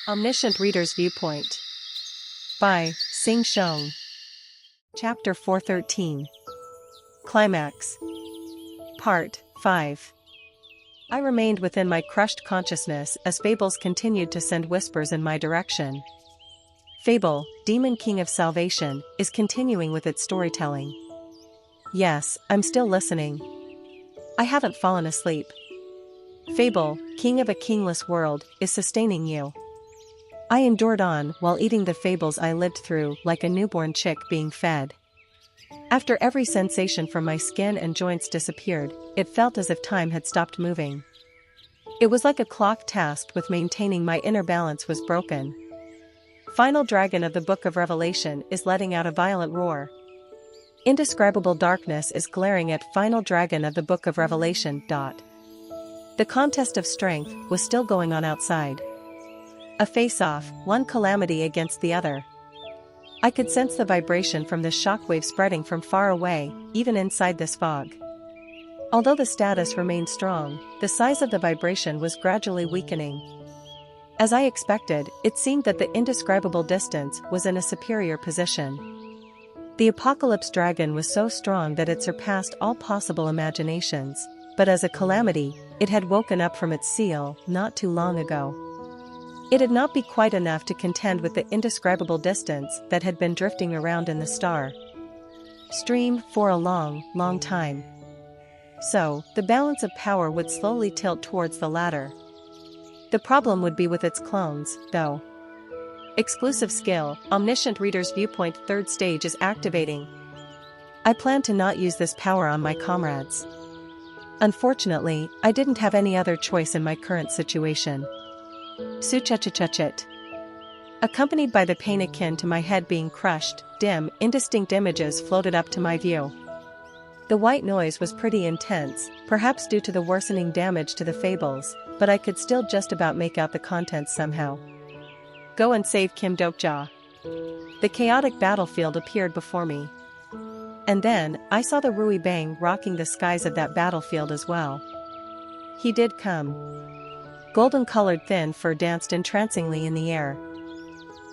Omniscient Reader's Viewpoint by Sing Shong. Chapter 413. Climax. Part 5. I remained within my crushed consciousness as fables continued to send whispers in my direction. Fable, Demon King of Salvation, is continuing with its storytelling. Yes, I'm still listening. I haven't fallen asleep. Fable, King of a Kingless World, is sustaining you. I endured on while eating the fables I lived through like a newborn chick being fed. After every sensation from my skin and joints disappeared, it felt as if time had stopped moving. It was like a clock tasked with maintaining my inner balance was broken. Final dragon of the Book of Revelation is letting out a violent roar. Indescribable darkness is glaring at final dragon of the Book of Revelation. The contest of strength was still going on outside. A face-off, one calamity against the other. I could sense the vibration from this shockwave spreading from far away, even inside this fog. Although the status remained strong, the size of the vibration was gradually weakening. As I expected, it seemed that the indescribable distance was in a superior position. The apocalypse dragon was so strong that it surpassed all possible imaginations, but as a calamity, it had woken up from its seal not too long ago. It'd not be quite enough to contend with the indescribable distance that had been drifting around in the star stream for a long, long time. So, the balance of power would slowly tilt towards the latter. The problem would be with its clones, though. Exclusive skill, Omniscient Reader's Viewpoint third stage is activating. I plan to not use this power on my comrades. Unfortunately, I didn't have any other choice in my current situation. Suchachachuchit. Accompanied by the pain akin to my head being crushed, dim, indistinct images floated up to my view. The white noise was pretty intense, perhaps due to the worsening damage to the fables, but I could still just about make out the contents somehow. Go and save Kim Dokja. The chaotic battlefield appeared before me. And then, I saw the Rui Bang rocking the skies of that battlefield as well. He did come. Golden-colored thin fur danced entrancingly in the air.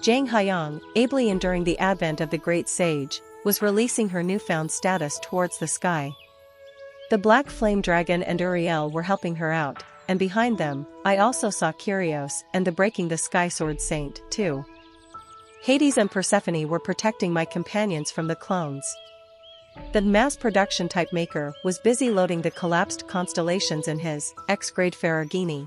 Zhang Haiyang, ably enduring the advent of the great sage, was releasing her newfound status towards the sky. The black flame dragon and Uriel were helping her out, and behind them, I also saw Kyrios and the Breaking the Sky Sword Saint, too. Hades and Persephone were protecting my companions from the clones. The mass-production type maker was busy loading the collapsed constellations in his X-grade Ferragini.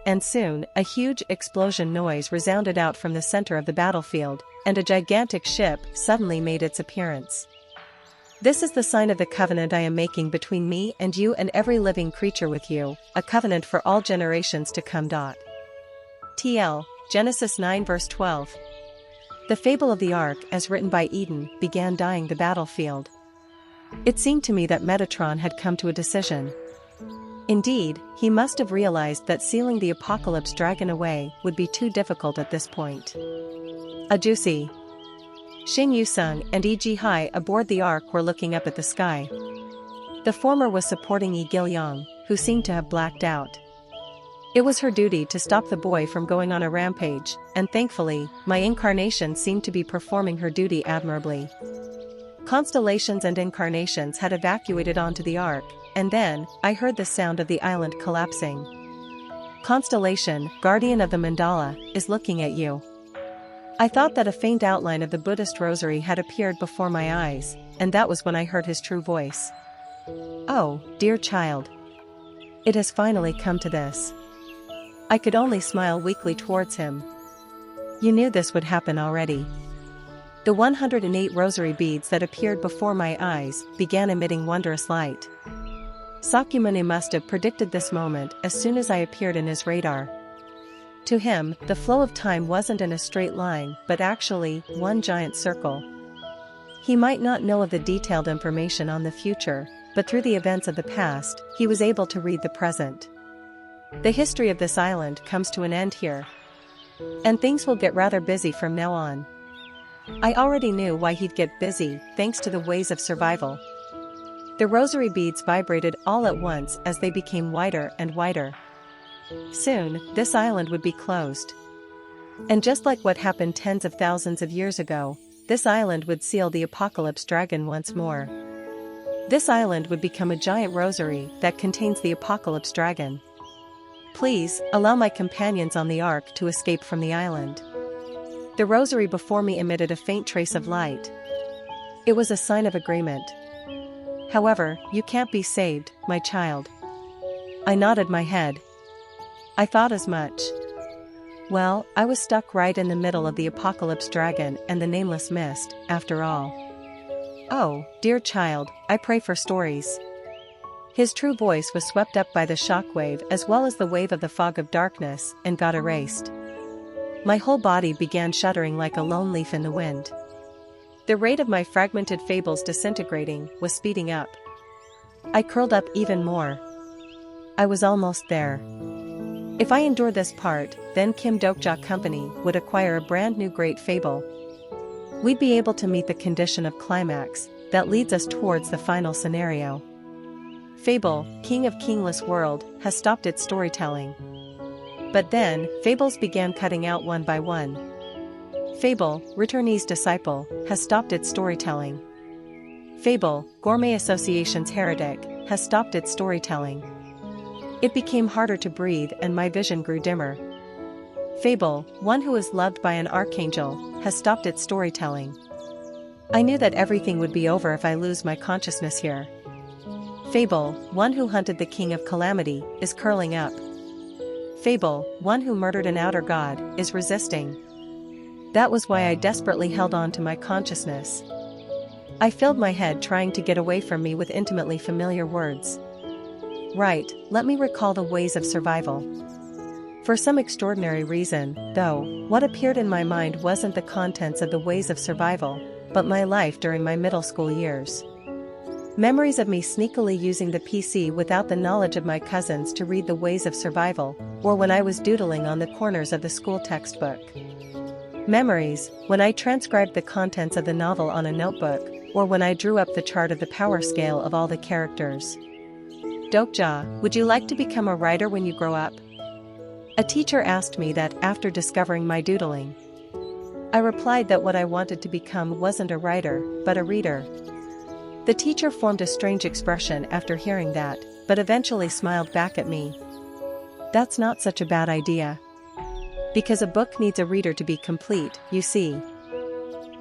And soon, a huge explosion noise resounded out from the center of the battlefield, and a gigantic ship suddenly made its appearance. This is the sign of the covenant I am making between me and you and every living creature with you, a covenant for all generations to come. TL, Genesis 9 verse 12. The fable of the Ark as written by Eden began dying the battlefield. It seemed to me that Metatron had come to a decision. Indeed, he must have realized that sealing the apocalypse dragon away would be too difficult at this point. Ajusi. Xing Yusung and Yi Jihai aboard the Ark were looking up at the sky. The former was supporting Yi Gilyang, who seemed to have blacked out. It was her duty to stop the boy from going on a rampage, and thankfully, my incarnation seemed to be performing her duty admirably. Constellations and incarnations had evacuated onto the Ark, and then, I heard the sound of the island collapsing. Constellation, guardian of the mandala, is looking at you. I thought that a faint outline of the Buddhist rosary had appeared before my eyes, and that was when I heard his true voice. Oh, dear child. It has finally come to this. I could only smile weakly towards him. You knew this would happen already. The 108 rosary beads that appeared before my eyes began emitting wondrous light. Sakyamuni must have predicted this moment as soon as I appeared in his radar. To him, the flow of time wasn't in a straight line but actually, one giant circle. He might not know of the detailed information on the future, but through the events of the past, he was able to read the present. The history of this island comes to an end here. And things will get rather busy from now on. I already knew why he'd get busy, thanks to the ways of survival. The rosary beads vibrated all at once as they became wider and wider. Soon, this island would be closed. And just like what happened tens of thousands of years ago, this island would seal the apocalypse dragon once more. This island would become a giant rosary that contains the apocalypse dragon. Please, allow my companions on the ark to escape from the island. The rosary before me emitted a faint trace of light. It was a sign of agreement. However, you can't be saved, my child. I nodded my head. I thought as much. Well, I was stuck right in the middle of the apocalypse dragon and the nameless mist, after all. Oh, dear child, I pray for stories. His true voice was swept up by the shockwave as well as the wave of the fog of darkness and got erased. My whole body began shuddering like a lone leaf in the wind. The rate of my fragmented fables disintegrating was speeding up. I curled up even more. I was almost there. If I endure this part, then Kim Dokja Company would acquire a brand new great fable. We'd be able to meet the condition of climax that leads us towards the final scenario. Fable, King of Kingless World, has stopped its storytelling. But then, fables began cutting out one by one. Fable, Returnee's Disciple, has stopped its storytelling. Fable, Gourmet Association's Heretic, has stopped its storytelling. It became harder to breathe and my vision grew dimmer. Fable, One Who is Loved by an Archangel, has stopped its storytelling. I knew that everything would be over if I lose my consciousness here. Fable, One Who Hunted the King of Calamity, is curling up. Fable, One Who Murdered an Outer God, is resisting. That was why I desperately held on to my consciousness. I filled my head trying to get away from me with intimately familiar words. Right, let me recall the ways of survival. For some extraordinary reason, though, what appeared in my mind wasn't the contents of the ways of survival, but my life during my middle school years. Memories of me sneakily using the PC without the knowledge of my cousins to read the ways of survival, or when I was doodling on the corners of the school textbook. Memories, when I transcribed the contents of the novel on a notebook, or when I drew up the chart of the power scale of all the characters. Dokja, would you like to become a writer when you grow up? A teacher asked me that after discovering my doodling. I replied that what I wanted to become wasn't a writer, but a reader. The teacher formed a strange expression after hearing that, but eventually smiled back at me. That's not such a bad idea. Because a book needs a reader to be complete, you see.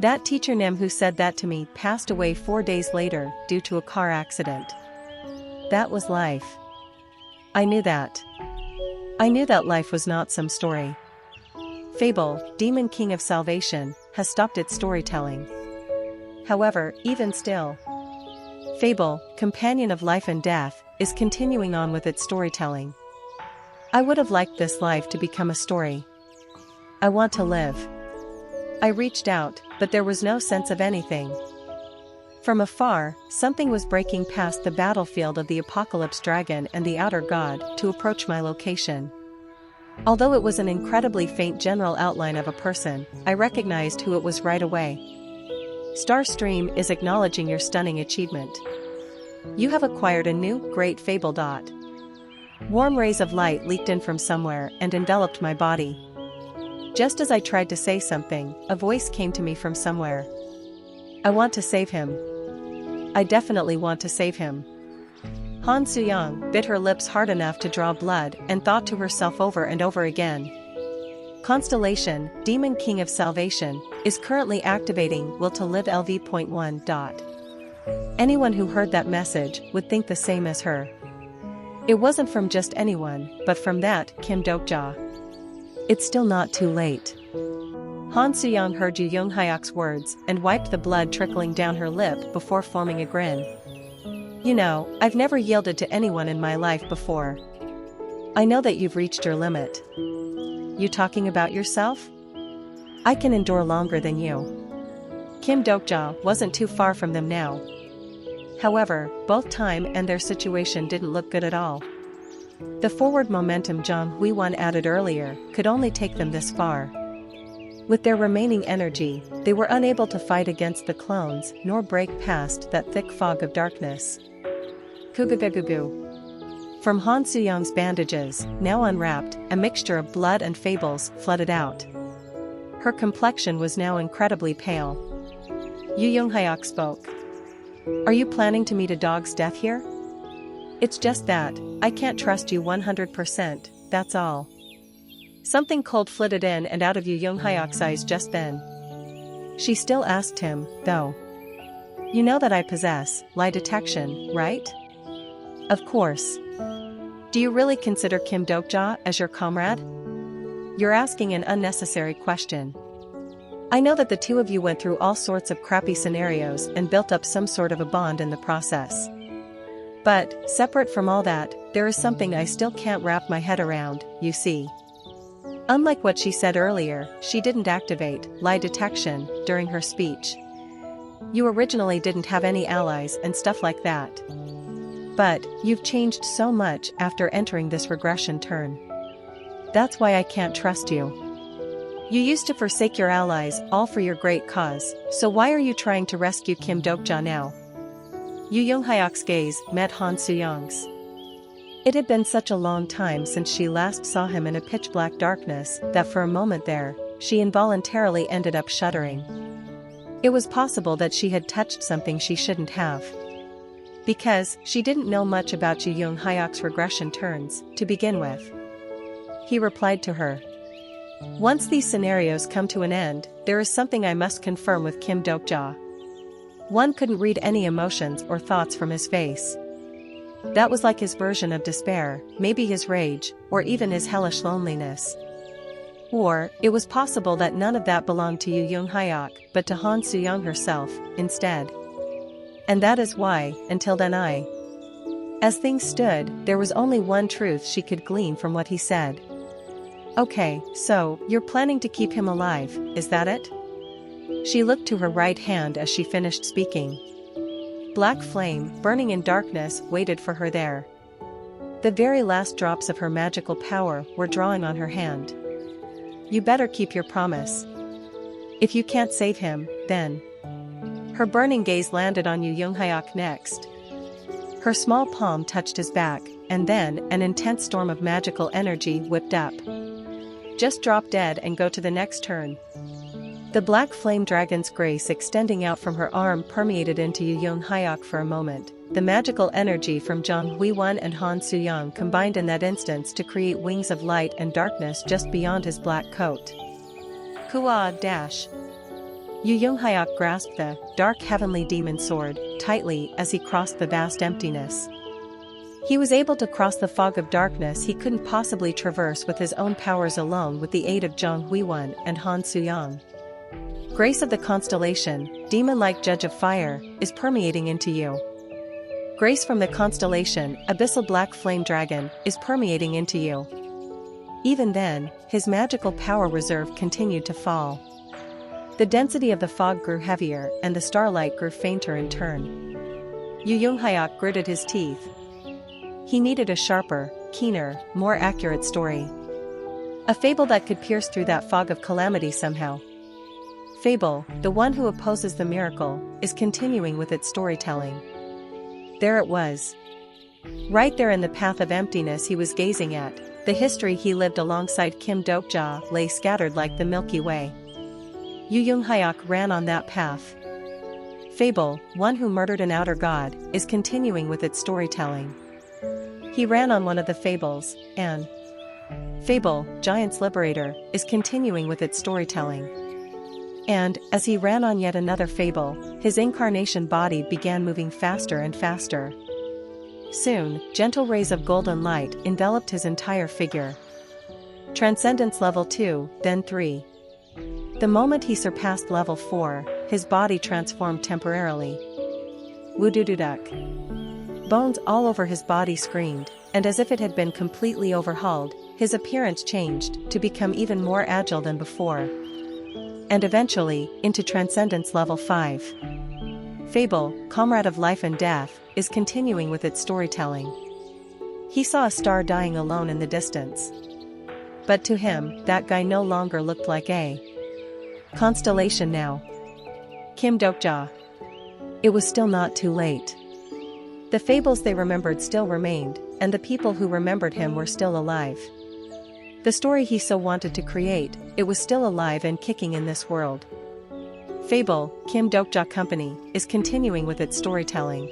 That teacher Nim who said that to me passed away 4 days later due to a car accident. That was life. I knew that. I knew that life was not some story. Fable, Demon King of Salvation, has stopped its storytelling. However, even still, Fable, Companion of Life and Death, is continuing on with its storytelling. I would have liked this life to become a story. I want to live. I reached out, but there was no sense of anything. From afar, something was breaking past the battlefield of the Apocalypse Dragon and the Outer God to approach my location. Although it was an incredibly faint general outline of a person, I recognized who it was right away. Starstream is acknowledging your stunning achievement. You have acquired a new, great fable. Warm rays of light leaked in from somewhere and enveloped my body. Just as I tried to say something, a voice came to me from somewhere. I want to save him. I definitely want to save him. Han Suyang bit her lips hard enough to draw blood and thought to herself over and over again. Constellation, Demon King of Salvation, is currently activating Will to Live LV.1. Anyone who heard that message would think the same as her. It wasn't from just anyone, but from that Kim Dokja. It's still not too late. Han Suyang heard Yu Younghyuk's words and wiped the blood trickling down her lip before forming a grin. You know, I've never yielded to anyone in my life before. I know that you've reached your limit. You talking about yourself? I can endure longer than you. Kim Dokja wasn't too far from them now. However, both time and their situation didn't look good at all. The forward momentum Zhang Huiwan added earlier could only take them this far. With their remaining energy, they were unable to fight against the clones nor break past that thick fog of darkness. Kugugugugu. From Han Suyang's bandages, now unwrapped, a mixture of blood and fables flooded out. Her complexion was now incredibly pale. Yu Young-hyuk spoke. Are you planning to meet a dog's death here? It's just that, I can't trust you 100%, that's all. Something cold flitted in and out of Yu Young-hyuk's eyes just then. She still asked him, though. You know that I possess lie detection, right? Of course. Do you really consider Kim Dokja as your comrade? You're asking an unnecessary question. I know that the two of you went through all sorts of crappy scenarios and built up some sort of a bond in the process. But, separate from all that, there is something I still can't wrap my head around, you see. Unlike what she said earlier, she didn't activate lie detection during her speech. You originally didn't have any allies and stuff like that. But, you've changed so much after entering this regression turn. That's why I can't trust you. You used to forsake your allies all for your great cause, so why are you trying to rescue Kim Dokja now? Yu Young-hyuk's gaze met Han Soo-young's. It had been such a long time since she last saw him in a pitch-black darkness that for a moment there, she involuntarily ended up shuddering. It was possible that she had touched something she shouldn't have. Because she didn't know much about Yu Young-hyuk's regression turns, to begin with. He replied to her. Once these scenarios come to an end, there is something I must confirm with Kim Dokja. One couldn't read any emotions or thoughts from his face. That was like his version of despair, maybe his rage, or even his hellish loneliness. Or, it was possible that none of that belonged to Yu Young-hyuk, but to Han Soo-young herself, instead. And that is why, until then As things stood, there was only one truth she could glean from what he said. Okay, so, you're planning to keep him alive, is that it? She looked to her right hand as she finished speaking. Black flame, burning in darkness, waited for her there. The very last drops of her magical power were drawing on her hand. You better keep your promise. If you can't save him, then. Her burning gaze landed on Yu Young-hyuk next. Her small palm touched his back, and then an intense storm of magical energy whipped up. Just drop dead and go to the next turn. The black flame dragon's grace extending out from her arm permeated into Yu Young-hyuk for a moment. The magical energy from Jang Hui-won and Han Soo-young combined in that instance to create wings of light and darkness just beyond his black coat. Kua dash. Yu Young-hyuk grasped the dark heavenly demon sword tightly as he crossed the vast emptiness. He was able to cross the fog of darkness he couldn't possibly traverse with his own powers alone with the aid of Jang Hui-won and Han Soo-young. Grace of the constellation, demon-like judge of fire, is permeating into you. Grace from the constellation, abyssal black flame dragon, is permeating into you. Even then, his magical power reserve continued to fall. The density of the fog grew heavier and the starlight grew fainter in turn. Yu Young-hyuk gritted his teeth. He needed a sharper, keener, more accurate story. A fable that could pierce through that fog of calamity somehow. Fable, the one who opposes the miracle, is continuing with its storytelling. There it was. Right there in the path of emptiness he was gazing at, the history he lived alongside Kim Dokja lay scattered like the Milky Way. Yu Young-hyuk ran on that path. Fable, one who murdered an outer god, is continuing with its storytelling. He ran on one of the fables, and Fable, Giant's Liberator, is continuing with its storytelling. And, as he ran on yet another fable, his incarnation body began moving faster and faster. Soon, gentle rays of golden light enveloped his entire figure. Transcendence level 2, then 3. The moment he surpassed level 4, his body transformed temporarily. Woo-doo-doo-duck. Bones all over his body screamed, and as if it had been completely overhauled, his appearance changed to become even more agile than before. And eventually, into Transcendence level 5. Fable, comrade of life and death, is continuing with its storytelling. He saw a star dying alone in the distance. But to him, that guy no longer looked like a constellation now. Kim Dokja. It was still not too late. The fables they remembered still remained, and the people who remembered him were still alive. The story he so wanted to create, it was still alive and kicking in this world. Fable, Kim Dokja Company, is continuing with its storytelling.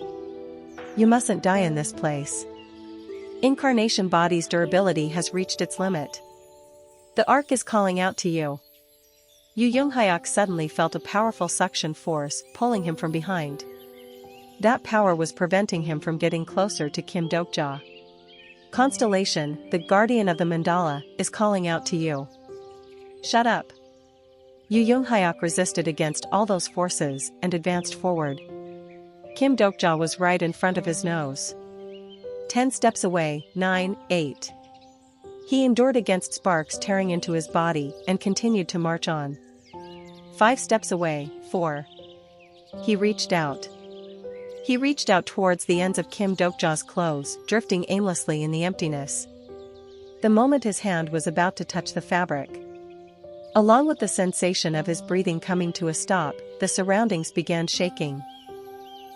You mustn't die in this place. Incarnation body's durability has reached its limit. The arc is calling out to you. Yu Young-hyuk suddenly felt a powerful suction force pulling him from behind. That power was preventing him from getting closer to Kim Dokja. Constellation, the guardian of the mandala, is calling out to you. Shut up. Yu Young-hyuk resisted against all those forces and advanced forward. Kim Dokja was right in front of his nose. 10 steps away, 9, 8. He endured against sparks tearing into his body and continued to march on. 5 steps away, 4. He reached out. He reached out towards the ends of Kim Dokja's clothes, drifting aimlessly in the emptiness. The moment his hand was about to touch the fabric, along with the sensation of his breathing coming to a stop, the surroundings began shaking.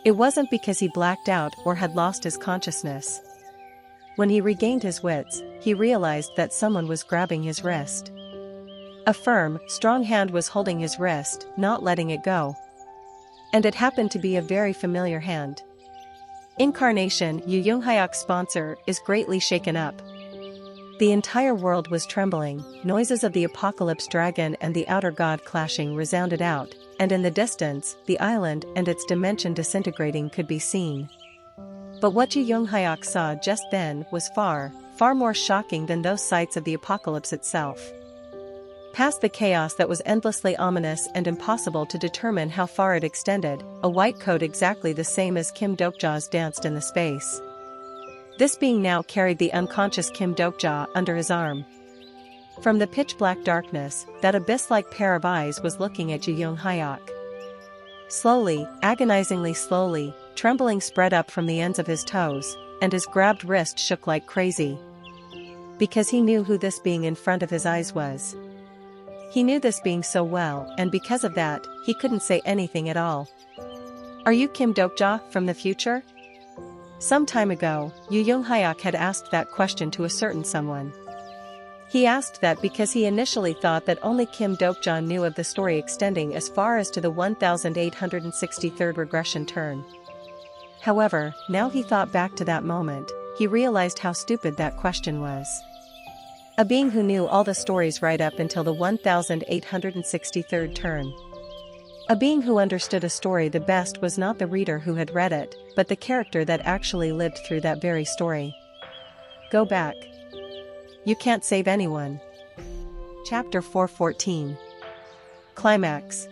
It wasn't because he blacked out or had lost his consciousness. When he regained his wits, he realized that someone was grabbing his wrist. A firm, strong hand was holding his wrist, not letting it go. And it happened to be a very familiar hand. Incarnation, Yu Young-hyuk's sponsor, is greatly shaken up. The entire world was trembling, noises of the apocalypse dragon and the outer god clashing resounded out, and in the distance, the island and its dimension disintegrating could be seen. But what Yu Young-hyuk saw just then was far, far more shocking than those sights of the apocalypse itself. Past the chaos that was endlessly ominous and impossible to determine how far it extended, a white coat exactly the same as Kim Dokja's danced in the space. This being now carried the unconscious Kim Dokja under his arm. From the pitch-black darkness, that abyss-like pair of eyes was looking at Yu Young-hyuk. Slowly, agonizingly slowly, trembling spread up from the ends of his toes, and his grabbed wrist shook like crazy. Because he knew who this being in front of his eyes was. He knew this being so well, and because of that, he couldn't say anything at all. Are you Kim Dokja, from the future? Some time ago, Yu Young-hyuk had asked that question to a certain someone. He asked that because he initially thought that only Kim Dokja knew of the story extending as far as to the 1863rd regression turn. However, now he thought back to that moment, he realized how stupid that question was. A being who knew all the stories right up until the 1863rd turn. A being who understood a story the best was not the reader who had read it, but the character that actually lived through that very story. Go back. You can't save anyone. Chapter 414. Climax.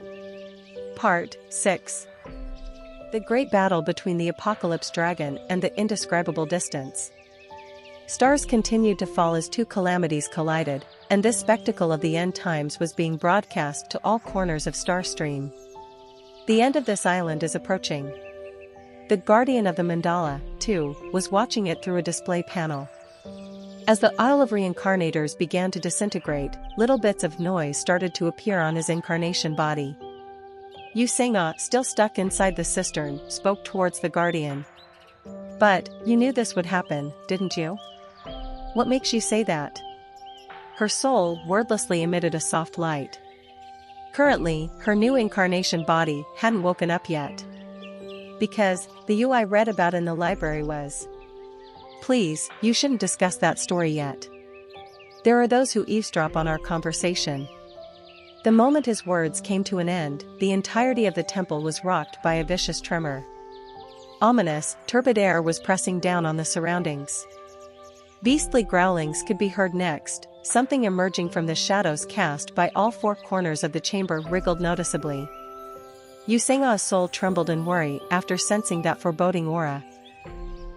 Part 6. The great battle between the apocalypse dragon and the indescribable distance. Stars continued to fall as two calamities collided, and this spectacle of the end times was being broadcast to all corners of Starstream. The end of this island is approaching. The guardian of the mandala, too, was watching it through a display panel. As the Isle of Reincarnators began to disintegrate, little bits of noise started to appear on his incarnation body. Yu Seng-ah, still stuck inside the cistern, spoke towards the guardian. But, you knew this would happen, didn't you? What makes you say that? Her soul wordlessly emitted a soft light. Currently, her new incarnation body hadn't woken up yet. Because, the you I read about in the library was. Please, you shouldn't discuss that story yet. There are those who eavesdrop on our conversation. The moment his words came to an end, the entirety of the temple was rocked by a vicious tremor. Ominous, turbid air was pressing down on the surroundings. Beastly growlings could be heard next, something emerging from the shadows cast by all four corners of the chamber wriggled noticeably. Yu Seng-ah's soul trembled in worry after sensing that foreboding aura.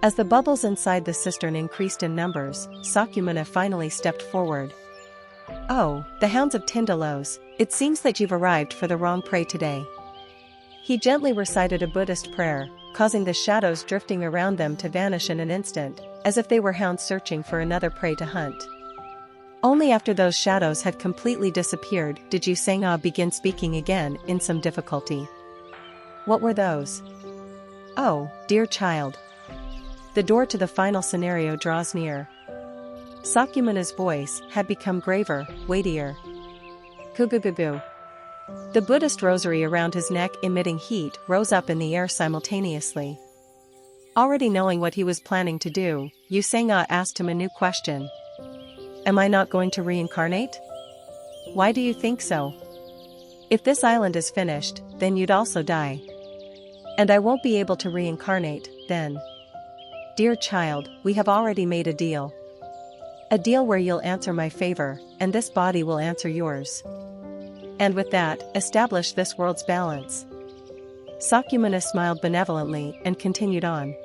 As the bubbles inside the cistern increased in numbers, Sakyamuni finally stepped forward. Oh, the hounds of Tindalos, it seems that you've arrived for the wrong prey today. He gently recited a Buddhist prayer, causing the shadows drifting around them to vanish in an instant, as if they were hounds searching for another prey to hunt. Only after those shadows had completely disappeared did Yu Seng-ah begin speaking again in some difficulty. What were those? Oh, dear child. The door to the final scenario draws near. Sakyamana's voice had become graver, weightier. Kugugugu. The Buddhist rosary around his neck emitting heat rose up in the air simultaneously. Already knowing what he was planning to do, Yu Sanga asked him a new question. Am I not going to reincarnate? Why do you think so? If this island is finished, then you'd also die. And I won't be able to reincarnate, then. Dear child, we have already made a deal. A deal where you'll answer my favor, and this body will answer yours. And with that, establish this world's balance. Sakyamana smiled benevolently and continued on.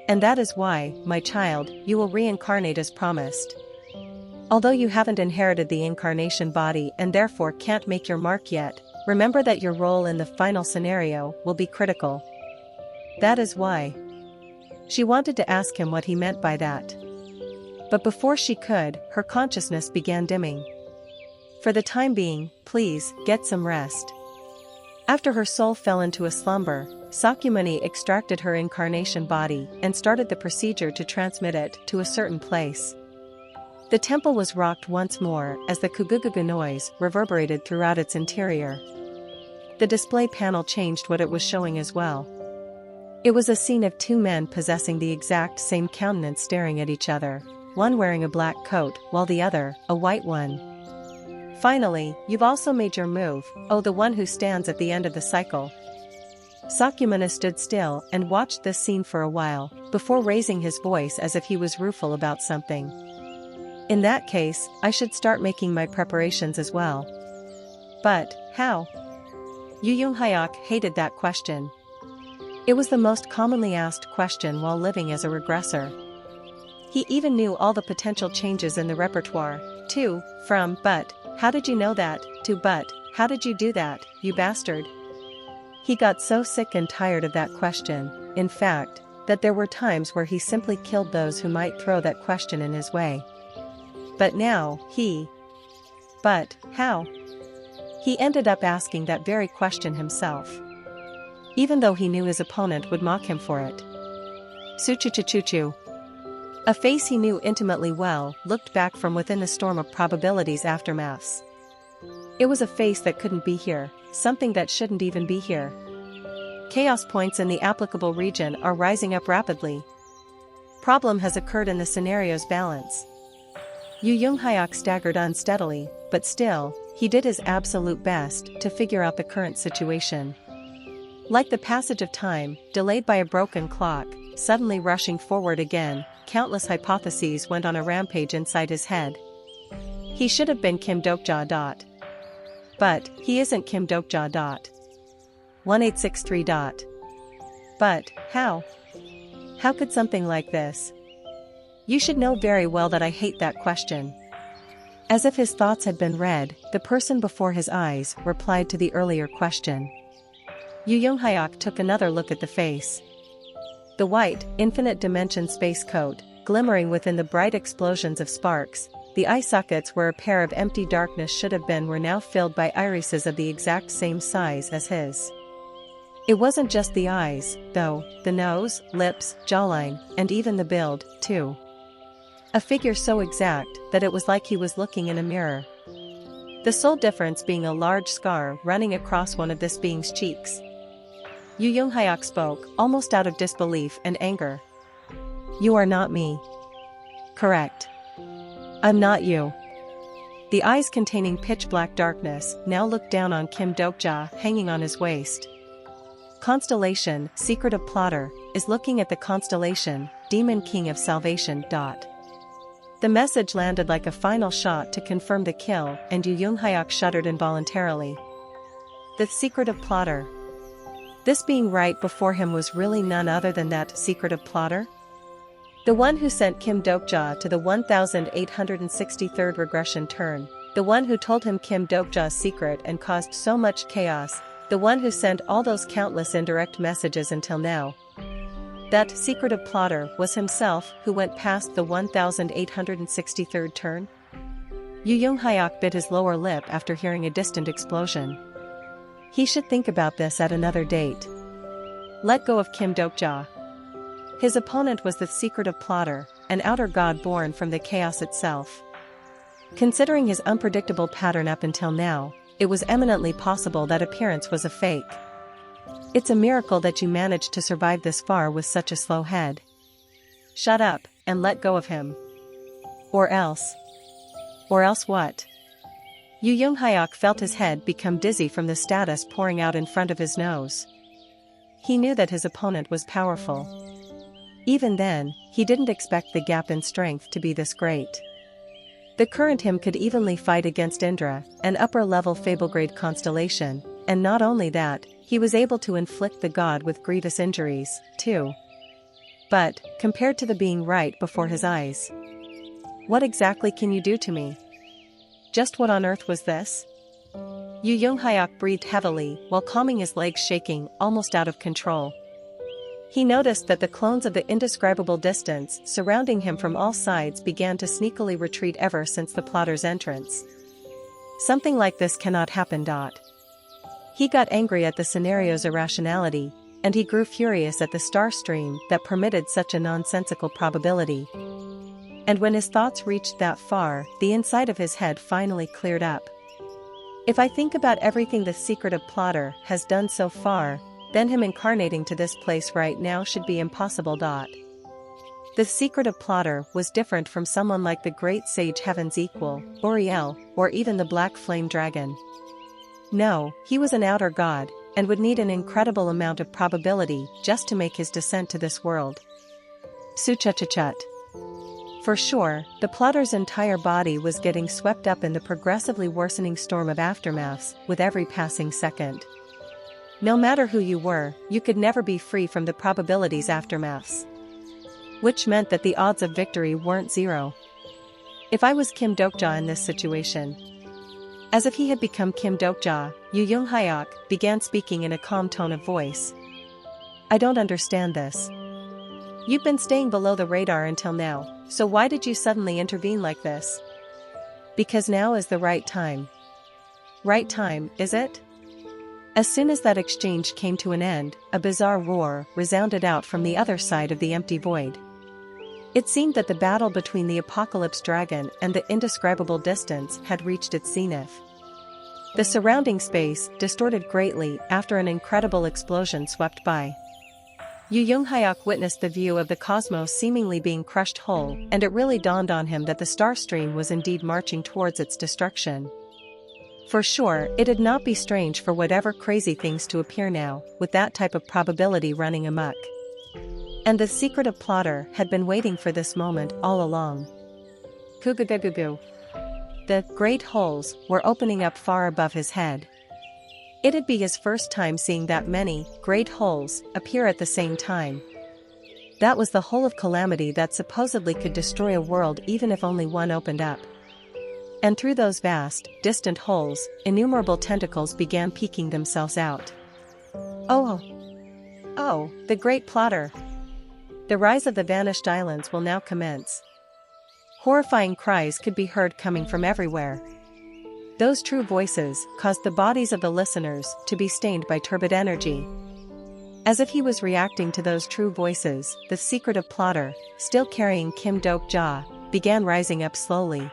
And that is why, my child, you will reincarnate as promised. Although you haven't inherited the incarnation body and therefore can't make your mark yet, remember that your role in the final scenario will be critical. That is why. She wanted to ask him what he meant by that. But before she could, her consciousness began dimming. For the time being, please, get some rest. After her soul fell into a slumber, Sakyamuni extracted her incarnation body and started the procedure to transmit it to a certain place. The temple was rocked once more as the kugugugu noise reverberated throughout its interior. The display panel changed what it was showing as well. It was a scene of two men possessing the exact same countenance staring at each other, one wearing a black coat while the other, a white one. Finally, you've also made your move, oh the one who stands at the end of the cycle. Sakyamuni stood still and watched this scene for a while, before raising his voice as if he was rueful about something. In that case, I should start making my preparations as well. But, how? Yu Yunghyak hated that question. It was the most commonly asked question while living as a regressor. He even knew all the potential changes in the repertoire, too, from, but, how did you know that, to but, how did you do that, you bastard? He got so sick and tired of that question, in fact, that there were times where he simply killed those who might throw that question in his way. But now, but, how? He ended up asking that very question himself. Even though he knew his opponent would mock him for it. Suchuchuchuchu. A face he knew intimately well looked back from within the storm of probabilities aftermaths. It was a face that couldn't be here, something that shouldn't even be here. Chaos points in the applicable region are rising up rapidly. Problem has occurred in the scenario's balance. Yu Yunghyak staggered unsteadily, but still, he did his absolute best to figure out the current situation. Like the passage of time, delayed by a broken clock, suddenly rushing forward again, countless hypotheses went on a rampage inside his head. He should have been Kim Dokja. But, he isn't Kim Dokja. 1863. But, how? How could something like this? You should know very well that I hate that question. As if his thoughts had been read, the person before his eyes replied to the earlier question. Yu Yunghyak took another look at the face. The white, infinite dimension space coat, glimmering within the bright explosions of sparks, the eye sockets where a pair of empty darkness should have been were now filled by irises of the exact same size as his. It wasn't just the eyes, though, the nose, lips, jawline, and even the build, too. A figure so exact that it was like he was looking in a mirror. The sole difference being a large scar running across one of this being's cheeks. Yu Yunghyak spoke, almost out of disbelief and anger. You are not me. Correct. I'm not you. The eyes containing pitch-black darkness now looked down on Kim Dokja hanging on his waist. Constellation, secretive plotter, is looking at the constellation, Demon King of Salvation. The message landed like a final shot to confirm the kill, and Yu Yunghyak shuddered involuntarily. The secretive plotter. This being right before him was really none other than that secretive plotter? The one who sent Kim Dokja to the 1863rd regression turn, the one who told him Kim Dokja's secret and caused so much chaos, the one who sent all those countless indirect messages until now. That secretive plotter was himself who went past the 1863rd turn? Yu Yunghyak bit his lower lip after hearing a distant explosion. He should think about this at another date. Let go of Kim Dokja. His opponent was the secretive plotter, an outer god born from the chaos itself. Considering his unpredictable pattern up until now, it was eminently possible that appearance was a fake. It's a miracle that you managed to survive this far with such a slow head. Shut up, and let go of him. Or else. Or else what? Yu Young-hyuk felt his head become dizzy from the status pouring out in front of his nose. He knew that his opponent was powerful. Even then, he didn't expect the gap in strength to be this great. The current him could evenly fight against Indra, an upper-level fable-grade constellation, and not only that, he was able to inflict the god with grievous injuries, too. But, compared to the being right before his eyes, what exactly can you do to me? Just what on earth was this? Yu Young-hyuk breathed heavily while calming his legs shaking almost out of control. He noticed that the clones of the indescribable distance surrounding him from all sides began to sneakily retreat ever since the plotter's entrance. Something like this cannot happen. He got angry at the scenario's irrationality, and he grew furious at the star stream that permitted such a nonsensical probability. And when his thoughts reached that far, the inside of his head finally cleared up. If I think about everything the secretive plotter has done so far, then him incarnating to this place right now should be impossible. The secretive plotter was different from someone like the great sage Heaven's equal, Uriel, or even the black flame dragon. No, he was an outer god, and would need an incredible amount of probability just to make his descent to this world. Suchachachut. For sure, the plotter's entire body was getting swept up in the progressively worsening storm of aftermaths with every passing second. No matter who you were, you could never be free from the probability's aftermaths. Which meant that the odds of victory weren't zero. If I was Kim Dokja in this situation. As if he had become Kim Dokja, Yu Young-hyuk began speaking in a calm tone of voice. I don't understand this. You've been staying below the radar until now, so why did you suddenly intervene like this? Because now is the right time. Right time, is it? As soon as that exchange came to an end, a bizarre roar resounded out from the other side of the empty void. It seemed that the battle between the apocalypse dragon and the indescribable distance had reached its zenith. The surrounding space distorted greatly after an incredible explosion swept by. Yu Young-hyuk witnessed the view of the cosmos seemingly being crushed whole, and it really dawned on him that the star stream was indeed marching towards its destruction. For sure, it'd not be strange for whatever crazy things to appear now, with that type of probability running amok. And the secretive plotter had been waiting for this moment all along. Kugugugugu. The great holes were opening up far above his head. It'd be his first time seeing that many great holes appear at the same time. That was the hole of calamity that supposedly could destroy a world even if only one opened up. And through those vast, distant holes, innumerable tentacles began peeking themselves out. Oh! Oh, the great plotter! The rise of the vanished islands will now commence. Horrifying cries could be heard coming from everywhere. Those true voices caused the bodies of the listeners to be stained by turbid energy. As if he was reacting to those true voices, the secretive plotter, still carrying Kim Dokja, began rising up slowly.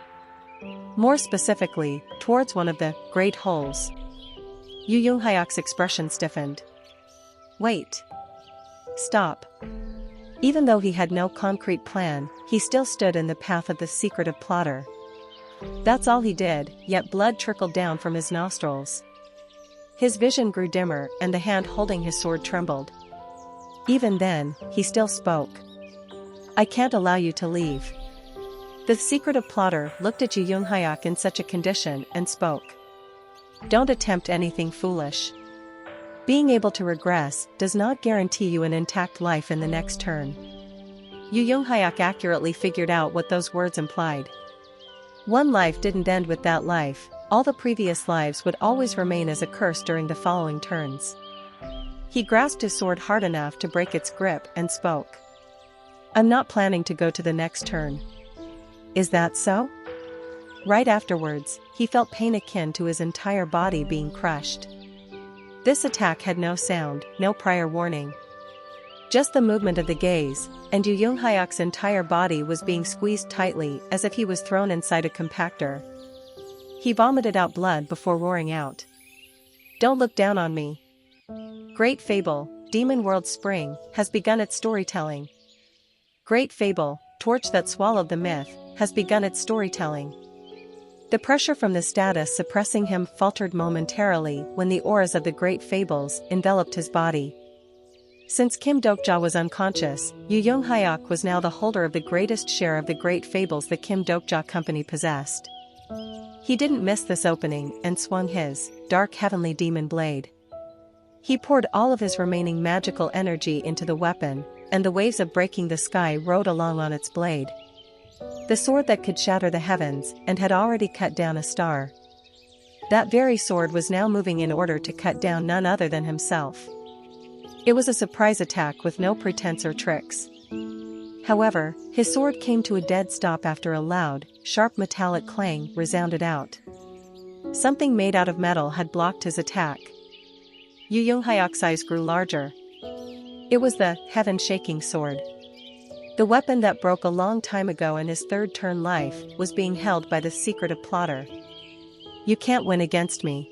More specifically, towards one of the great holes. Yu Young-hyuk's expression stiffened. Wait. Stop. Even though he had no concrete plan, he still stood in the path of the secretive plotter. That's all he did, yet blood trickled down from his nostrils. His vision grew dimmer and the hand holding his sword trembled. Even then, he still spoke. I can't allow you to leave. The secretive plotter looked at Yu Young-hyuk in such a condition and spoke. Don't attempt anything foolish. Being able to regress does not guarantee you an intact life in the next turn. Yu Young-hyuk accurately figured out what those words implied. One life didn't end with that life, all the previous lives would always remain as a curse during the following turns. He grasped his sword hard enough to break its grip and spoke. I'm not planning to go to the next turn. Is that so? Right afterwards, he felt pain akin to his entire body being crushed. This attack had no sound, no prior warning. Just the movement of the gaze, and Yu Young-hyuk's entire body was being squeezed tightly as if he was thrown inside a compactor. He vomited out blood before roaring out. "Don't look down on me. Great Fable, Demon World Spring, has begun its storytelling. Great Fable, Torch that swallowed the myth, has begun its storytelling." The pressure from the status suppressing him faltered momentarily when the auras of the Great Fables enveloped his body. Since Kim Dokja was unconscious, Yu Young-hyuk was now the holder of the greatest share of the Great Fables the Kim Dokja company possessed. He didn't miss this opening and swung his dark heavenly demon blade. He poured all of his remaining magical energy into the weapon, and the waves of breaking the sky rode along on its blade. The sword that could shatter the heavens and had already cut down a star. That very sword was now moving in order to cut down none other than himself. It was a surprise attack with no pretense or tricks. However, his sword came to a dead stop after a loud, sharp metallic clang resounded out. Something made out of metal had blocked his attack. Yu Young-hyuk's eyes grew larger. It was the heaven-shaking sword. The weapon that broke a long time ago in his third turn life was being held by the secretive plotter. "You can't win against me."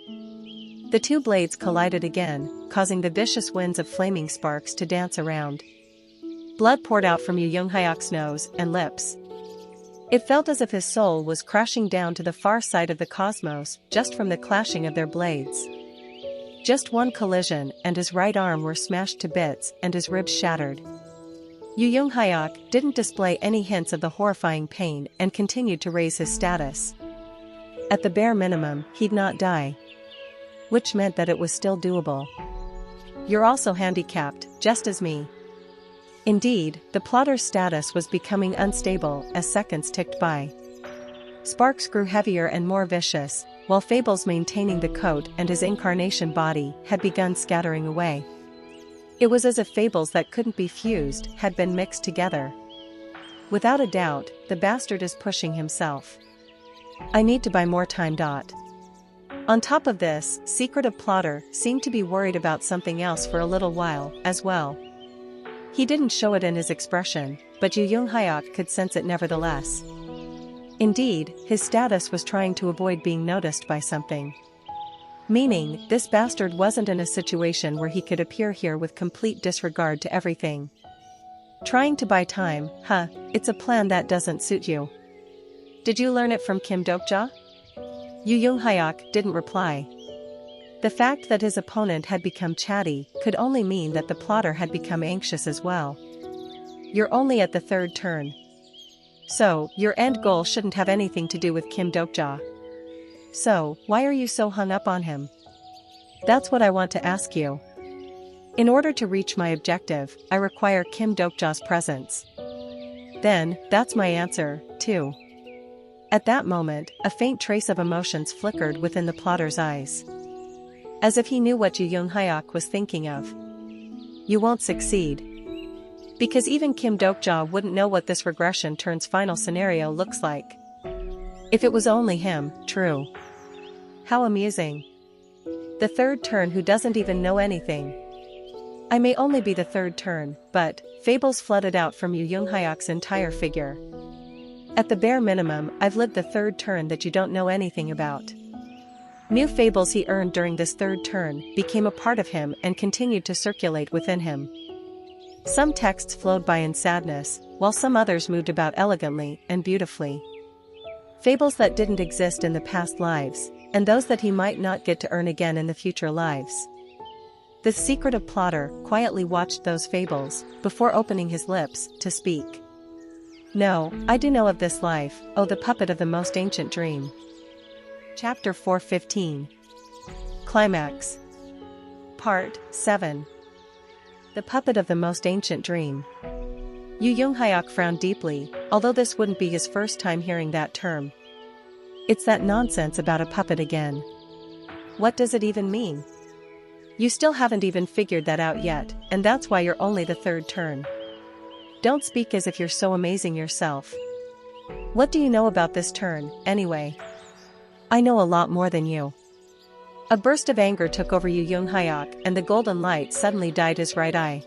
The two blades collided again, causing the vicious winds of flaming sparks to dance around. Blood poured out from Yu Young-hyuk's nose and lips. It felt as if his soul was crashing down to the far side of the cosmos just from the clashing of their blades. Just one collision and his right arm were smashed to bits and his ribs shattered. Yu Young-hyuk didn't display any hints of the horrifying pain and continued to raise his status. At the bare minimum, he'd not die. Which meant that it was still doable. "You're also handicapped, just as me." Indeed, the plotter's status was becoming unstable as seconds ticked by. Sparks grew heavier and more vicious, while Fables maintaining the coat and his incarnation body had begun scattering away. It was as if Fables that couldn't be fused had been mixed together. Without a doubt, the bastard is pushing himself. "I need to buy more time. On top of this, secretive plotter seemed to be worried about something else for a little while as well. He didn't show it in his expression, but Yu Young-hyuk could sense it nevertheless. Indeed, his status was trying to avoid being noticed by something. Meaning, this bastard wasn't in a situation where he could appear here with complete disregard to everything. Trying to buy time, it's a plan that doesn't suit you. Did you learn it from Kim Dokja? Yu Young-hyuk didn't reply. The fact that his opponent had become chatty could only mean that the plotter had become anxious as well. You're only at the third turn. So, your end goal shouldn't have anything to do with Kim Dokja. So, why are you so hung up on him? That's what I want to ask you. In order to reach my objective, I require Kim Dokja's presence. Then, that's my answer, too. At that moment, a faint trace of emotions flickered within the plotter's eyes. As if he knew what Yu Young-hyuk was thinking of. You won't succeed. Because even Kim Dokja wouldn't know what this regression turn's final scenario looks like. If it was only him, true. How amusing. The third turn who doesn't even know anything. I may only be the third turn, but, Fables flooded out from Yu Young-hyuk's entire figure. At the bare minimum, I've lived the third turn that you don't know anything about. New fables he earned during this third turn became a part of him and continued to circulate within him. Some texts flowed by in sadness, while some others moved about elegantly and beautifully. Fables that didn't exist in the past lives, and those that he might not get to earn again in the future lives. The secretive plotter quietly watched those fables before opening his lips to speak. No, I do know of this life, oh the puppet of the most ancient dream. Chapter 415. Climax. Part 7. The puppet of the most ancient dream. Yu Young-hyuk frowned deeply, although this wouldn't be his first time hearing that term. It's that nonsense about a puppet again. What does it even mean? You still haven't even figured that out yet, and that's why you're only the third turn. Don't speak as if you're so amazing yourself. What do you know about this turn, anyway? I know a lot more than you. A burst of anger took over Yu Young-hyuk and the golden light suddenly dyed his right eye.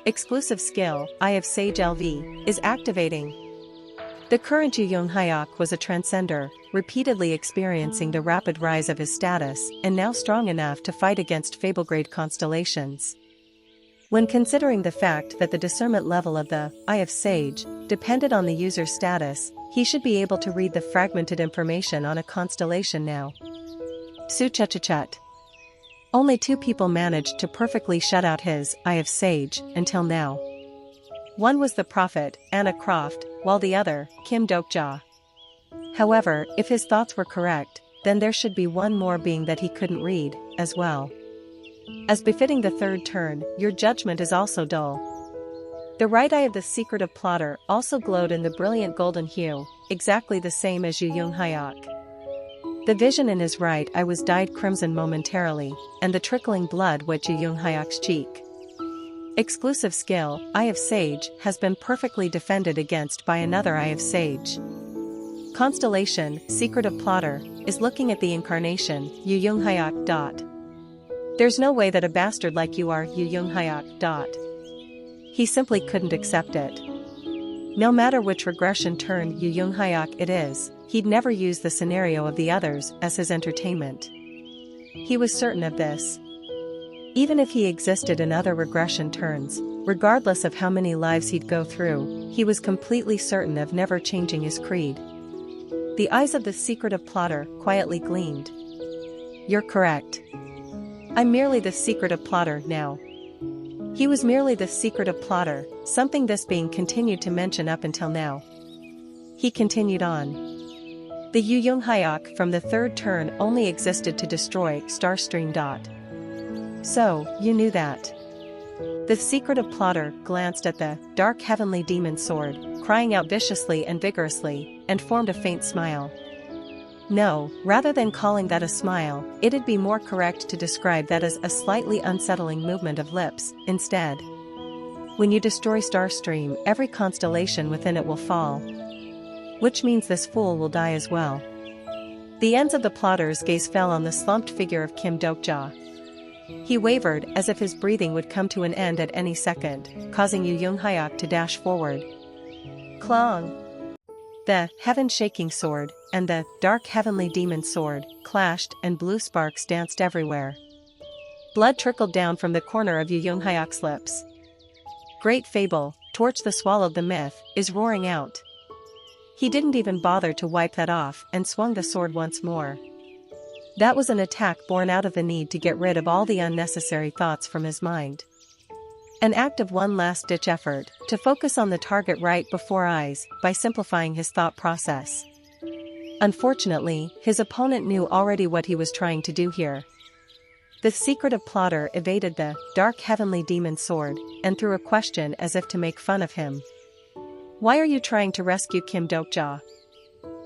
Exclusive skill, Eye of Sage LV, is activating. The current Yu Yung Hyuk was a transcender, repeatedly experiencing the rapid rise of his status and now strong enough to fight against Fable-grade constellations. When considering the fact that the discernment level of the Eye of Sage depended on the user's status, he should be able to read the fragmented information on a constellation now. Su-chut-chut. Only 2 people managed to perfectly shut out his Eye of Sage until now. One was the prophet, Anna Croft, while the other, Kim Dokja. However, if his thoughts were correct, then there should be one more being that he couldn't read, as well. As befitting the third turn, your judgment is also dull. The right eye of the secretive plotter also glowed in the brilliant golden hue, exactly the same as Yu Yung Hyuk. The vision in his right eye was dyed crimson momentarily, and the trickling blood wet Yu Yung Hyuk's cheek. Exclusive skill, Eye of Sage, has been perfectly defended against by another Eye of Sage. Constellation, Secretive Plotter, is looking at the incarnation, Yu Yung Hyuk. There's no way that a bastard like you are, Yu Yung Hyuk. He simply couldn't accept it. No matter which regression turn Yu Yung Hyuk it is, he'd never use the scenario of the others as his entertainment. He was certain of this. Even if he existed in other regression turns, regardless of how many lives he'd go through, he was completely certain of never changing his creed. The eyes of the secretive plotter quietly gleamed. You're correct. I'm merely the secretive plotter now. He was merely the secretive plotter, something this being continued to mention up until now. He continued on. The Yu Yung Hyuk from the third turn only existed to destroy Starstream. So, you knew that. The secretive plotter glanced at the dark heavenly demon sword, crying out viciously and vigorously, and formed a faint smile. No, rather than calling that a smile, it'd be more correct to describe that as a slightly unsettling movement of lips, instead. When you destroy Starstream, every constellation within it will fall. Which means this fool will die as well. The ends of the plotter's gaze fell on the slumped figure of Kim Dokja. He wavered as if his breathing would come to an end at any second, causing Yu Yung Hyuk to dash forward. Clong! The heaven-shaking sword and the dark heavenly demon sword clashed and blue sparks danced everywhere. Blood trickled down from the corner of Yu Yung Hyuk's lips. Great Fable, Torch the Swallowed the Myth, is roaring out. He didn't even bother to wipe that off and swung the sword once more. That was an attack born out of the need to get rid of all the unnecessary thoughts from his mind. An act of one last-ditch effort to focus on the target right before eyes by simplifying his thought process. Unfortunately, his opponent knew already what he was trying to do here. The secretive plotter evaded the dark heavenly demon sword and threw a question as if to make fun of him. Why are you trying to rescue Kim Dokja?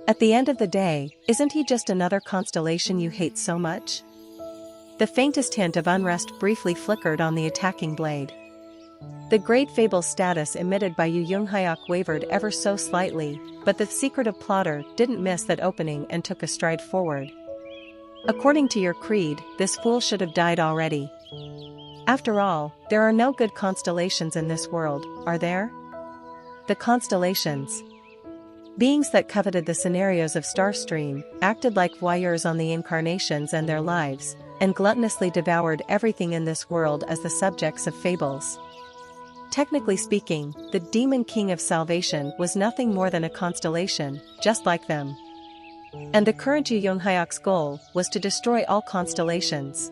At the end of the day, isn't he just another constellation you hate so much? The faintest hint of unrest briefly flickered on the attacking blade. The Great Fable status emitted by Yu Yung Hyuk wavered ever so slightly, but the secretive plotter didn't miss that opening and took a stride forward. According to your creed, this fool should have died already. After all, there are no good constellations in this world, are there? The constellations. Beings that coveted the scenarios of Starstream, acted like voyeurs on the incarnations and their lives, and gluttonously devoured everything in this world as the subjects of fables. Technically speaking, the Demon King of Salvation was nothing more than a constellation, just like them. And the current Yu Yung Hyuk's goal was to destroy all constellations.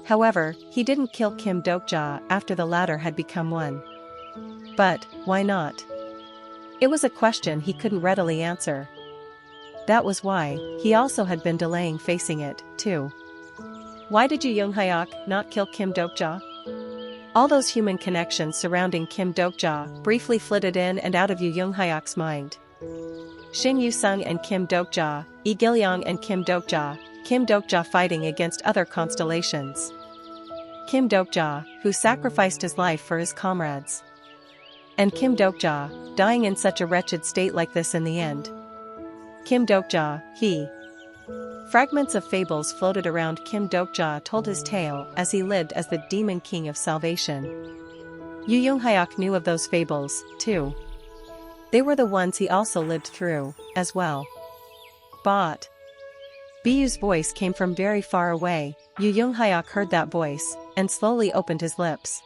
However, he didn't kill Kim Dokja after the latter had become one. But, why not? It was a question he couldn't readily answer. That was why he also had been delaying facing it, too. Why did Yu Yung Hyuk not kill Kim Dokja? All those human connections surrounding Kim Dokja briefly flitted in and out of Yu Yung Hyuk's mind. Shin Yu-sung and Kim Dokja, Lee Gilyong and Kim Dokja fighting against other constellations. Kim Dokja, who sacrificed his life for his comrades. And Kim Dokja, dying in such a wretched state like this in the end. Kim Dokja, he. Fragments of fables floated around Kim Dokja told his tale as he lived as the Demon King of Salvation. Yu Hyuk knew of those fables, too. They were the ones he also lived through, as well. Bot. Biyu's voice came from very far away. Yu Hyuk heard that voice, and slowly opened his lips.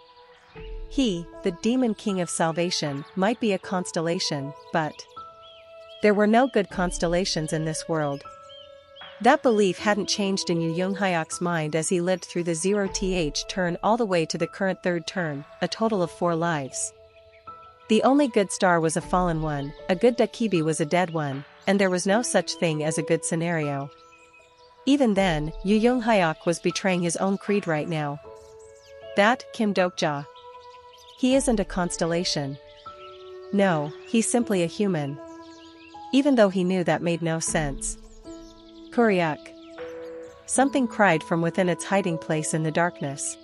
He, the demon king of salvation, might be a constellation, but there were no good constellations in this world. That belief hadn't changed in Yu Hyuk's mind as he lived through the 0th turn all the way to the current 3rd turn, a total of 4 lives. The only good star was a fallen one, a good Dakibi was a dead one, and there was no such thing as a good scenario. Even then, Yu Hyuk was betraying his own creed right now. That, Kim Dokja. He isn't a constellation. No, he's simply a human. Even though he knew that made no sense. Kuryak. Something cried from within its hiding place in the darkness.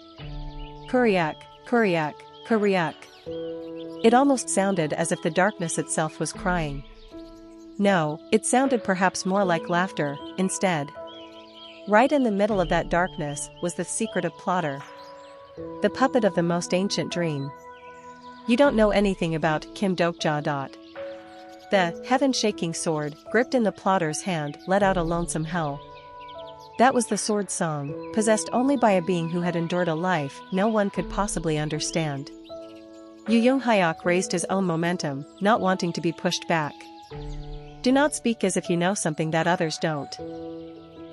Kuryak, Kuryak, Kuryak. It almost sounded as if the darkness itself was crying. No, it sounded perhaps more like laughter, instead. Right in the middle of that darkness was the secretive plotter. The puppet of the most ancient dream. You don't know anything about Kim Dokja. The heaven-shaking sword, gripped in the plotter's hand, let out a lonesome howl. That was the sword song, possessed only by a being who had endured a life no one could possibly understand. Yu Hyuk raised his own momentum, not wanting to be pushed back. Do not speak as if you know something that others don't.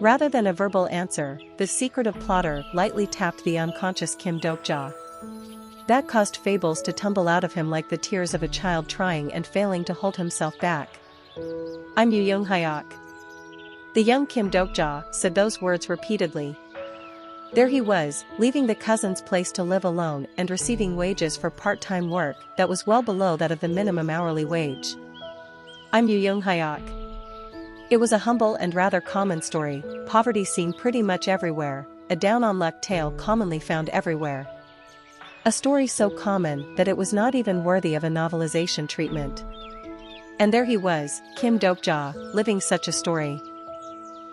Rather than a verbal answer, the secretive plotter lightly tapped the unconscious Kim Dokja. That caused fables to tumble out of him like the tears of a child trying and failing to hold himself back. I'm Yu Hyuk. The young Kim Dokja said those words repeatedly. There he was, leaving the cousin's place to live alone and receiving wages for part-time work that was well below that of the minimum hourly wage. I'm Yu Hyuk. It was a humble and rather common story, poverty seen pretty much everywhere, a down-on-luck tale commonly found everywhere. A story so common that it was not even worthy of a novelization treatment. And there he was, Kim Dokja, living such a story.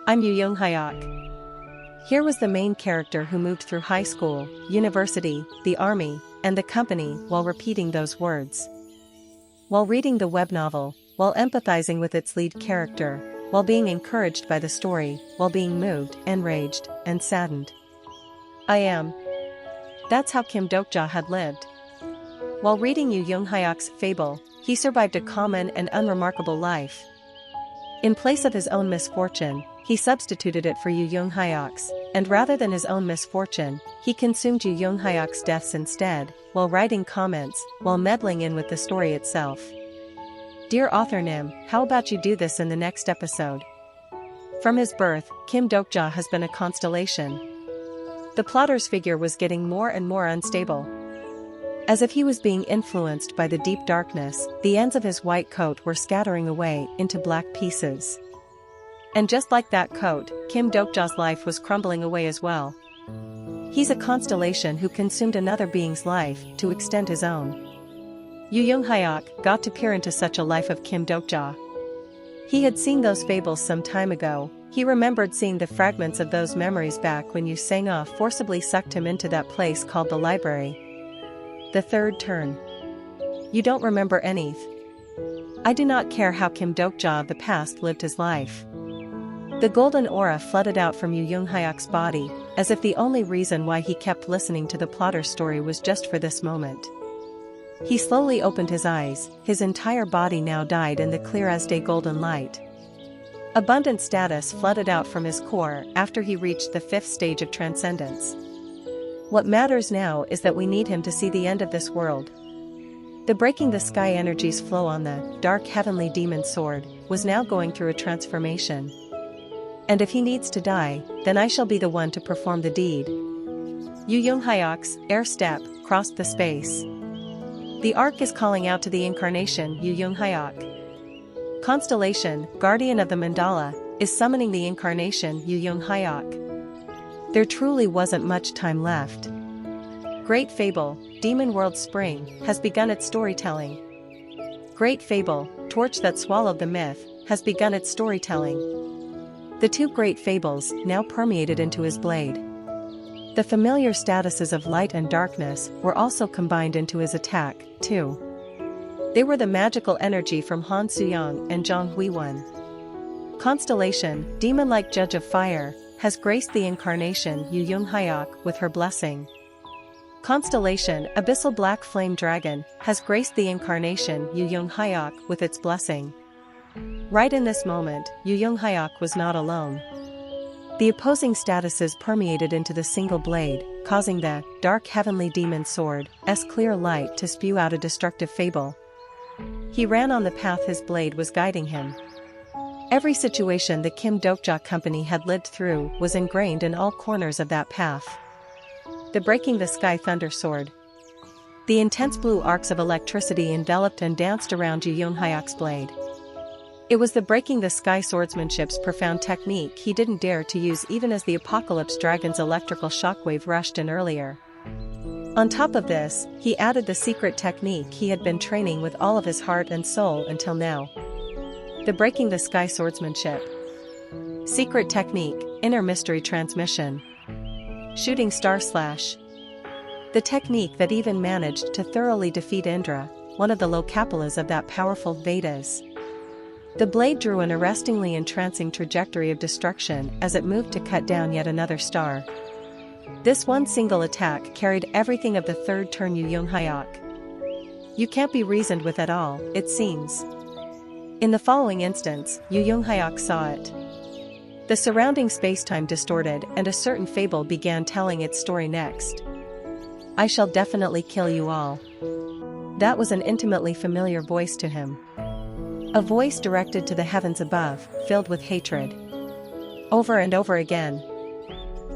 I'm Yu Hyuk. Here was the main character who moved through high school, university, the army, and the company while repeating those words. While reading the web novel, while empathizing with its lead character, while being encouraged by the story, while being moved, enraged, and saddened. I am. That's how Kim Dokja had lived. While reading Yu Hyuk's fable, he survived a common and unremarkable life. In place of his own misfortune, he substituted it for Yu Hyuk's, and rather than his own misfortune, he consumed Yu Hyuk's deaths instead, while writing comments, while meddling in with the story itself. Dear author Nim, how about you do this in the next episode? From his birth, Kim Dokja has been a constellation. The plotter's figure was getting more and more unstable. As if he was being influenced by the deep darkness, the ends of his white coat were scattering away into black pieces. And just like that coat, Kim Dokja's life was crumbling away as well. He's a constellation who consumed another being's life to extend his own. Yu Hyuk got to peer into such a life of Kim Dokja. He had seen those fables some time ago. He remembered seeing the fragments of those memories back when Yu Sang-ah forcibly sucked him into that place called the library. The 3rd turn. You don't remember anything. I do not care how Kim Dokja of the past lived his life. The golden aura flooded out from Yu Hyuk's body, as if the only reason why he kept listening to the plotter's story was just for this moment. He slowly opened his eyes, his entire body now dyed in the clear as day golden light. Abundant status flooded out from his core after he reached the 5th stage of transcendence. What matters now is that we need him to see the end of this world. The breaking the sky energies flow on the dark heavenly demon sword was now going through a transformation. And if he needs to die, then I shall be the one to perform the deed. Yu Hyuk's air step crossed the space. The arc is calling out to the incarnation Yu Hyuk. Constellation, guardian of the mandala, is summoning the incarnation Yu Hyuk. There truly wasn't much time left. Great fable, Demon World Spring, has begun its storytelling. Great fable, Torch that swallowed the myth, has begun its storytelling. The 2 great fables now permeated into his blade. the familiar statuses of light and darkness were also combined into his attack, too. They were the magical energy from Han Suyang and Zhang Huiwen. Constellation, demon-like judge of fire, has graced the incarnation Yu Yung Hyok with her blessing. Constellation, abyssal black flame dragon, has graced the incarnation Yu Yung Hyok with its blessing. Right in this moment, Yu Yung Hyok was not alone. The opposing statuses permeated into the single blade, causing the dark heavenly demon sword's clear light to spew out a destructive fable. He ran on the path his blade was guiding him. Every situation the Kim Dokja company had lived through was ingrained in all corners of that path. The breaking the sky thunder sword. The intense blue arcs of electricity enveloped and danced around Yu Yung Hyok's blade. It was the breaking the sky swordsmanship's profound technique he didn't dare to use even as the Apocalypse Dragon's electrical shockwave rushed in earlier. On top of this, he added the secret technique he had been training with all of his heart and soul until now. The breaking the sky swordsmanship. Secret technique, inner mystery transmission. Shooting star slash. The technique that even managed to thoroughly defeat Indra, one of the Lokapalas of that powerful Vedas. The blade drew an arrestingly entrancing trajectory of destruction as it moved to cut down yet another star. This one single attack carried everything of the third turn Yu Yung Hyok. You can't be reasoned with at all, it seems. In the following instance, Yu Yung Hyok saw it. The surrounding spacetime distorted and a certain fable began telling its story next. I shall definitely kill you all. That was an intimately familiar voice to him. A voice directed to the heavens above, filled with hatred. Over and over again.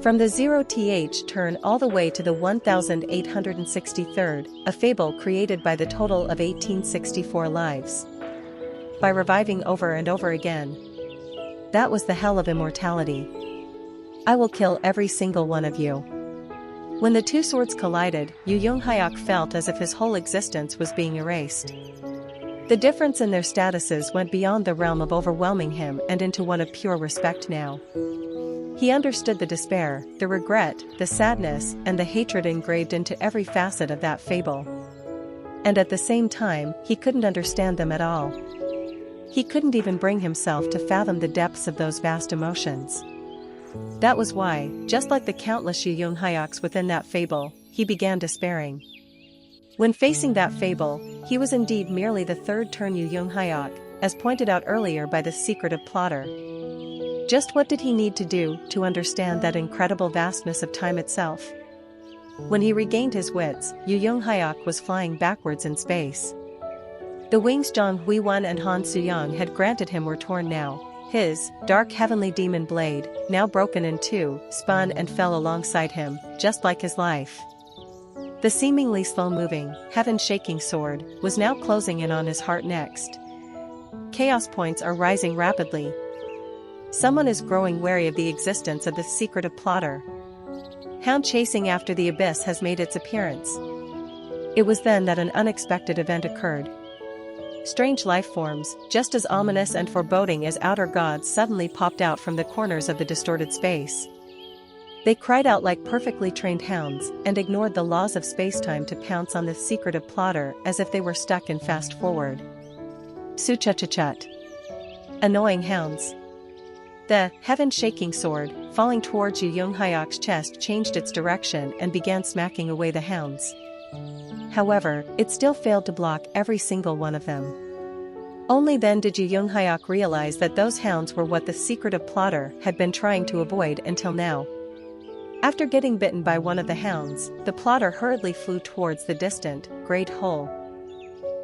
From the 0th turn all the way to the 1863rd, a fable created by the total of 1864 lives. By reviving over and over again. That was the hell of immortality. I will kill every single one of you. When the two swords collided, Yu Yung Hyok felt as if his whole existence was being erased. The difference in their statuses went beyond the realm of overwhelming him and into one of pure respect now. He understood the despair, the regret, the sadness, and the hatred engraved into every facet of that fable. And at the same time, he couldn't understand them at all. He couldn't even bring himself to fathom the depths of those vast emotions. That was why, just like the countless Yu Yung Hyoks within that fable, he began despairing. When facing that fable, he was indeed merely the third turn Yu Yung Hyok, as pointed out earlier by the secretive plotter. Just what did he need to do to understand that incredible vastness of time itself? When he regained his wits, Yu Yung Hyok was flying backwards in space. The wings Zhang Huiwen and Han Suyang had granted him were torn now. His dark heavenly demon blade, now broken in two, spun and fell alongside him, just like his life. The seemingly slow-moving, heaven-shaking sword was now closing in on his heart next. Chaos points are rising rapidly. Someone is growing wary of the existence of this secretive plotter. Hound chasing after the abyss has made its appearance. It was then that an unexpected event occurred. Strange life forms, just as ominous and foreboding as outer gods, suddenly popped out from the corners of the distorted space. They cried out like perfectly trained hounds, and ignored the laws of spacetime to pounce on this secretive plotter as if they were stuck in fast forward. Suchachachat. Annoying hounds. The heaven-shaking sword, falling towards Yu Yung Hyok's chest, changed its direction and began smacking away the hounds. However, it still failed to block every single one of them. Only then did Yu Yung Hyok realize that those hounds were what the secretive plotter had been trying to avoid until now. After getting bitten by one of the hounds, the plotter hurriedly flew towards the distant, great hole.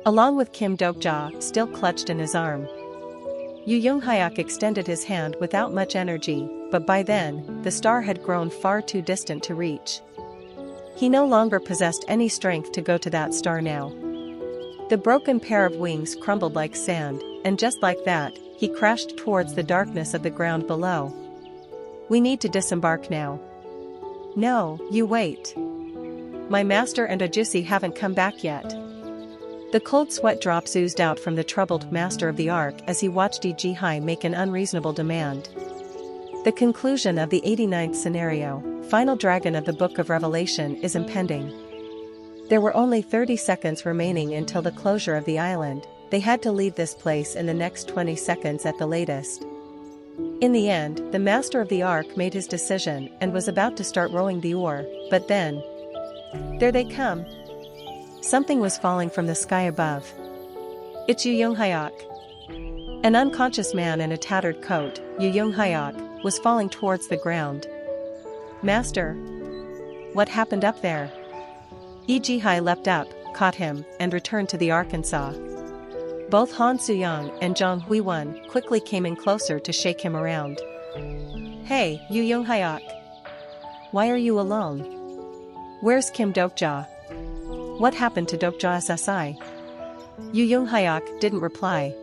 Along with Kim Dokja, still clutched in his arm. Yu Yung Hyok extended his hand without much energy, but by then, the star had grown far too distant to reach. He no longer possessed any strength to go to that star now. The broken pair of wings crumbled like sand, and just like that, he crashed towards the darkness of the ground below. We need to disembark now. No, you wait. My master and Ajusi haven't come back yet. The cold sweat drops oozed out from the troubled master of the Ark as he watched Iji Hai make an unreasonable demand. The conclusion of the 89th scenario, final dragon of the Book of Revelation, is impending. There were only 30 seconds remaining until the closure of the island. They had to leave this place in the next 20 seconds at the latest. In the end, the master of the ark made his decision and was about to start rowing the oar, but then... there they come! Something was falling from the sky above. It's Yu Hyok. An unconscious man in a tattered coat, Yu Hyok, was falling towards the ground. Master! What happened up there? E.G. Hai leapt up, caught him, and returned to the Arkansas. Both Han Suyang and Zhang Huiwen quickly came in closer to shake him around. Hey, Yu Hyok! Why are you alone? Where's Kim Dokja? What happened to Dokja SSI? Yu Hyok didn't reply.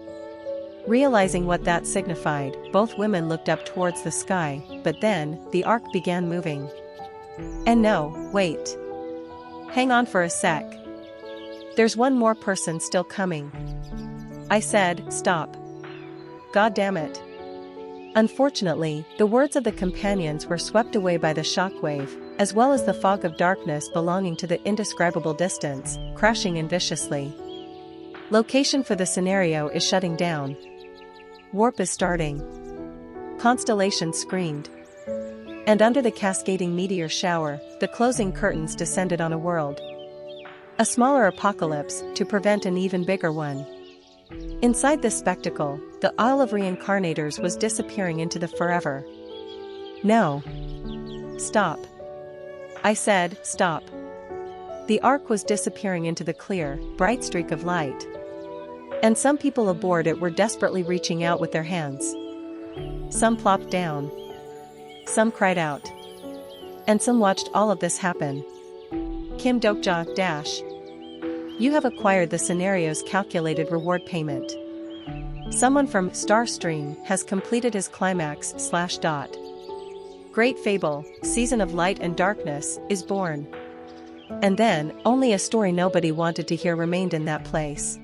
Realizing what that signified, both women looked up towards the sky, but then, the ark began moving. And no, wait. Hang on for a sec. There's one more person still coming. I said, stop. God damn it. Unfortunately, the words of the companions were swept away by the shockwave, as well as the fog of darkness belonging to the indescribable distance, crashing in viciously. Location for the scenario is shutting down. Warp is starting. Constellation screamed. And under the cascading meteor shower, the closing curtains descended on a world. A smaller apocalypse to prevent an even bigger one. Inside this spectacle, the Isle of Reincarnators was disappearing into the forever. No. Stop. I said, stop. The ark was disappearing into the clear, bright streak of light. And some people aboard it were desperately reaching out with their hands. Some plopped down. Some cried out. And some watched all of this happen. Kim Dokja dash. You have acquired the scenario's calculated reward payment. Someone from Starstream has completed his climax /. Great fable, Season of Light and Darkness, is born. And then, only a story nobody wanted to hear remained in that place.